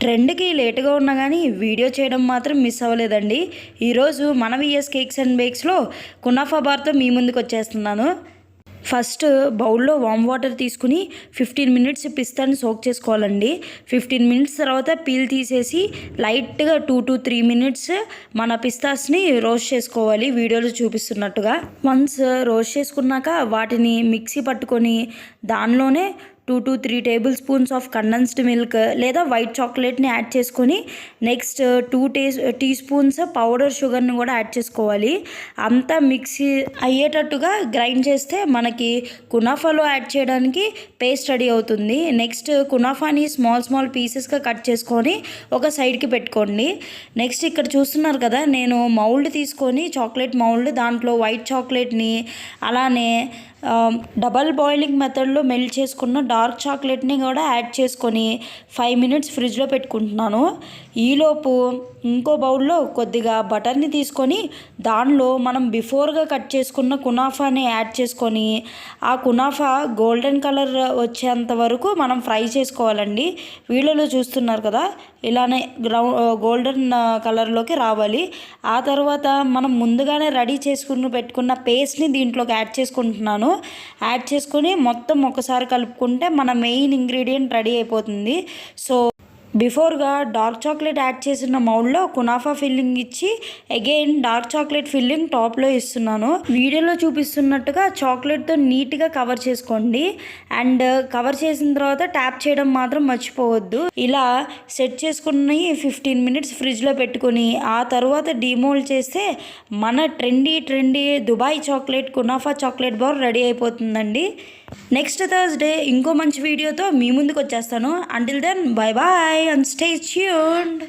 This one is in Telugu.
ట్రెండ్కి లేటుగా ఉన్నా కానీ వీడియో చేయడం మాత్రం మిస్ అవ్వలేదండి. ఈరోజు మన విఎస్ కేక్స్ అండ్ బేక్స్లో కునాఫా బార్తో మీ ముందుకు వచ్చేస్తున్నాను. ఫస్ట్ బౌల్లో వామ్ వాటర్ తీసుకుని 15 మినిట్స్ పిస్తాని సోక్ చేసుకోవాలండి. 15 మినిట్స్ తర్వాత పీల్ తీసేసి లైట్గా 2 to 3 మినిట్స్ మన పిస్తాస్ని రోస్ట్ చేసుకోవాలి వీడియోలో చూపిస్తున్నట్టుగా. వన్స్ రోస్ట్ చేసుకున్నాక వాటిని మిక్సీ పట్టుకొని దానిలోనే 2 to 3 table spoons of condensed milk లేదా వైట్ చాక్లెట్ని యాడ్ చేసుకొని నెక్స్ట్ 2 టీ స్పూన్స్ పౌడర్ షుగర్ని కూడా యాడ్ చేసుకోవాలి. అంతా మిక్సీ అయ్యేటట్టుగా గ్రైండ్ చేస్తే మనకి కునాఫాలో యాడ్ చేయడానికి పేస్ట్ రెడీ అవుతుంది. నెక్స్ట్ కునాఫాని స్మాల్ పీసెస్గా కట్ చేసుకొని ఒక సైడ్కి పెట్టుకోండి. నెక్స్ట్ ఇక్కడ చూస్తున్నారు కదా, నేను మౌల్డ్ తీసుకొని చాక్లెట్ మౌల్డ్ దాంట్లో వైట్ చాక్లెట్ని అలానే డబల్ బాయిలింగ్ మెథడ్లో మెల్ట్ చేసుకున్న డార్క్ చాక్లెట్ని కూడా యాడ్ చేసుకొని 5 మినిట్స్ ఫ్రిడ్జ్లో పెట్టుకుంటున్నాను. ఈలోపు ఇంకో బౌల్లో కొద్దిగా బటర్ని తీసుకొని దానిలో మనం బిఫోర్గా కట్ చేసుకున్న కునాఫాని యాడ్ చేసుకొని ఆ కునాఫా గోల్డెన్ కలర్ వచ్చేంత వరకు మనం ఫ్రై చేసుకోవాలండి. వీడియోలో చూస్తున్నారు కదా, ఇలానే గోల్డెన్ కలర్లోకి రావాలి. ఆ తర్వాత మనం ముందుగానే రెడీ చేసుకుని పెట్టుకున్న పేస్ట్ని దీంట్లోకి యాడ్ చేసుకుంటున్నాను. యాడ్ చేసుకొని మొత్తం ఒకసారి కలుపుకుంటే మన మెయిన్ ఇంగ్రీడియంట్ రెడీ అయిపోతుంది. సో బిఫోర్గా డార్క్ చాక్లెట్ యాడ్ చేసిన మౌల్డ్లో కునాఫా ఫిల్లింగ్ ఇచ్చి అగైన్ డార్క్ చాక్లెట్ ఫిల్లింగ్ టాప్లో ఇస్తున్నాను. వీడియోలో చూపిస్తున్నట్టుగా చాక్లెట్తో నీట్గా కవర్ చేసుకోండి. అండ్ కవర్ చేసిన తర్వాత ట్యాప్ చేయడం మాత్రం మర్చిపోవద్దు. ఇలా సెట్ చేసుకుని 15 మినిట్స్ ఫ్రిడ్జ్లో పెట్టుకొని ఆ తర్వాత డీమోల్డ్ చేస్తే మన ట్రెండీ దుబాయ్ చాక్లెట్ కునాఫా చాక్లెట్ బార్ రెడీ అయిపోతుందండి. నెక్స్ట్ థర్స్డే ఇంకో మంచి వీడియోతో మీ ముందుకు వచ్చేస్తాను. Until then bye bye and stay tuned.